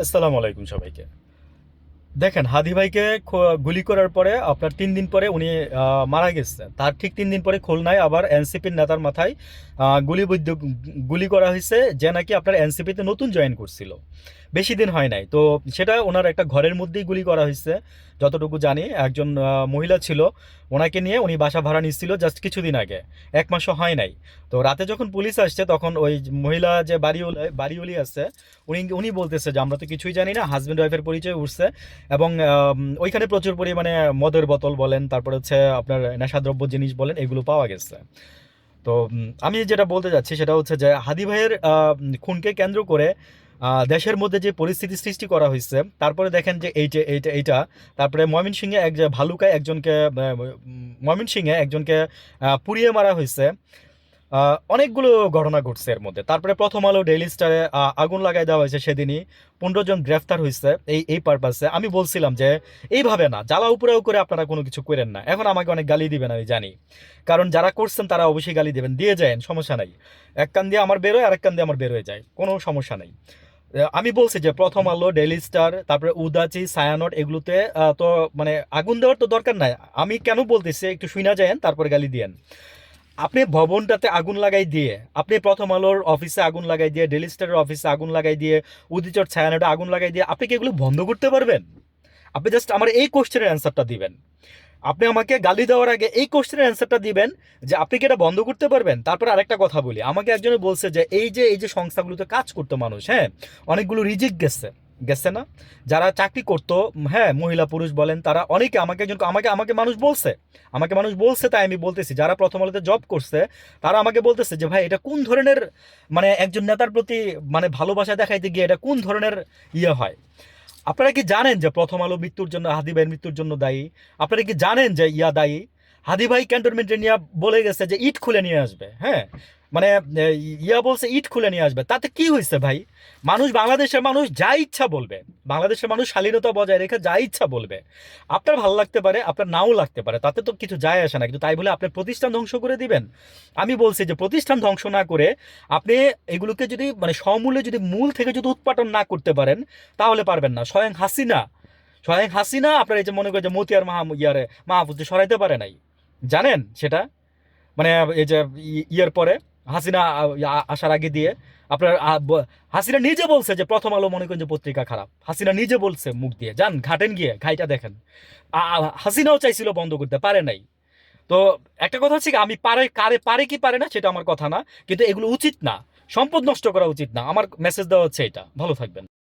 আসসালামু আলাইকুম সবাইকে। দেখেন হাদি ভাইকে গুলি করার পরে আপনার ৩ দিন পরে উনি মারা গেছে। তার ঠিক ৩ দিন পরে খুলনায় আবার এনসিপির নেতার মাথায় গুলি করা হয়েছে, যে নাকি আপনার এনসিপিতে নতুন জয়েন করছিল। বেশি দিন হয় নাই তো। সেটা ওনার একটা ঘরের মধ্যেই গুলি করা হয়েছে যতটুকু জানি। একজন মহিলা ছিল, ওনাকে নিয়ে উনি বাসা ভাড়া নিচ্ছিল জাস্ট কিছুদিন আগে, 1 মাসও হয় নাই। তো রাতে যখন পুলিশ আসছে তখন ওই মহিলা যে বাড়িওয়ালি আছে, উনি উনি বলতেছে যে আমরা তো কিছুই জানি না, হাজব্যান্ড ওয়াইফের পরিচয় উঠছে। এবং ওইখানে প্রচুর পরিমাণে মদের বোতল বলেন, তারপরে হচ্ছে আপনার নেশাদ্রব্য জিনিস বলেন, এগুলো পাওয়া গেছে। তো আমি যেটা বলতে যাচ্ছি সেটা হচ্ছে যে হাদি ভাইয়ের খুনকে কেন্দ্র করে দেশের মধ্যে যে পরিস্থিতি সৃষ্টি করা হয়েছে, তারপরে দেখেন যে এইটা তারপরে ময়মনসিংহে এক যে ভালুকায় একজনকে ময়মনসিংহে একজনকে পুড়িয়ে মারা হয়েছে। অনেকগুলো ঘটনা ঘটছে এর মধ্যে। তারপরে প্রথম আলো ডেইলি স্টারে আগুন লাগাই দেওয়া হয়েছে, সেদিনই 15 জন গ্রেফতার হয়েছে এই পারপাসে। আমি বলছিলাম যে এইভাবে না, জ্বালা উপরেও করে আপনারা কোনো কিছু করেন না। এখন আমাকে অনেক গালি দিবেন আমি জানি, কারণ যারা করছেন তারা অবশ্যই গালি দেবেন, দিয়ে যায়, সমস্যা নাই। এক কান দিয়ে আমার বেরোয়, আরেক কান দিয়ে আমার বেরোয় যায়, কোনো সমস্যা নাই। আমি বলছি যে প্রথম আলো ডেইলি স্টার তারপরে উদাচি ছায়ানট এগুলোতে তো মানে আগুন দেওয়ার তো দরকার নাই। আমি কেন বলতেছি একটু শুনা যায়েন, তারপরে গালি দিয়েন। আপনি ভবনটাতে আগুন লাগাই দিয়ে, আপনি প্রথম আলোর অফিসে আগুন লাগাই দিয়ে, ডেলি স্টারের অফিসে আগুন লাগাই দিয়ে, উদিচর ছায়ানটে আগুন লাগাই দিয়ে আপনি কি এগুলো বন্ধ করতে পারবেন? আপনি জাস্ট আমার এই কোশ্চেনের অ্যান্সারটা দিবেন। আপনি আমাকে গালি দেওয়ার আগে এই কোশ্চেনের অ্যান্সারটা দিবেন যে আপনি কি এটা বন্ধ করতে পারবেন। তারপর আরেকটা কথা বলি, আমাকে একজনে বলছে যে এই যে সংস্থাগুলোতে কাজ করতো মানুষ, হ্যাঁ, অনেকগুলো রিজেক্ট গেছে, গেছে না? যারা চাকরি করতো, হ্যাঁ, মহিলা পুরুষ বলেন, তারা অনেকে আমাকে একজন আমাকে আমাকে মানুষ বলছে, তাই আমি বলতেছি, যারা প্রথম আলোতে জব করছে তারা আমাকে বলতেছে যে ভাই এটা কোন ধরনের, মানে একজন নেতার প্রতি মানে ভালোবাসা দেখাইতে গিয়ে এটা কোন ধরনের ইয়ে হয়। আপনারা কি জানেন যে প্রথম আলো মৃত্যুর জন্য, হাদি ভাইয়ের মৃত্যুর জন্য দায়ী? আপনারা কি জানেন যে দায়ী? হাদি ভাই ক্যান্টনমেন্টে নিয়ে বলে গেছে যে ইট খুলে নিয়ে আসবে, হ্যাঁ, মানে বলছে ইট খুলে নিয়ে আসবে। তাতে কি হয়েছে ভাই? মানুষ, বাংলাদেশের মানুষ যা ইচ্ছা বলবে, বাংলাদেশের মানুষ শালীনতা বজায় রেখে যা ইচ্ছা বলবে। আপনার ভালো লাগতে পারে, আপনার নাও লাগতে পারে, তাতে তো কিছু যায় আসে না, কিন্তু তাই বলে আপনার প্রতিষ্ঠান ধ্বংস করে দিবেন? আমি বলছি যে প্রতিষ্ঠান ধ্বংস না করে আপনি এগুলোকে যদি মানে সমূলে যদি মূল থেকে যদি উৎপাদন না করতে পারেন তাহলে পারবেন না। স্বয়ং হাসিনা আপনার এই যে মনে করে যে মতিয়ার মাহফুজ যে সরাইতে পারে নাই, জানেন সেটা? মানে এই যে ইয়ের পরে হাসিনা আসার আগে দিয়ে আপনার হাসিনা নিজে বলছে যে প্রথম আলো মনে করেন যে পত্রিকা খারাপ। হাসিনা নিজে বলছে মুখ দিয়ে, যান ঘাটেন গিয়ে ঘাইটা দেখেন। হাসিনাও চাইছিল বন্ধ করতে, পারে নাই। তো একটা কথা হচ্ছে কি, আমি পারে কি পারে না সেটা আমার কথা না, কিন্তু এগুলো উচিত না, সম্পদ নষ্ট করা উচিত না। আমার মেসেজ দেওয়া হচ্ছে এটা। ভালো থাকবেন।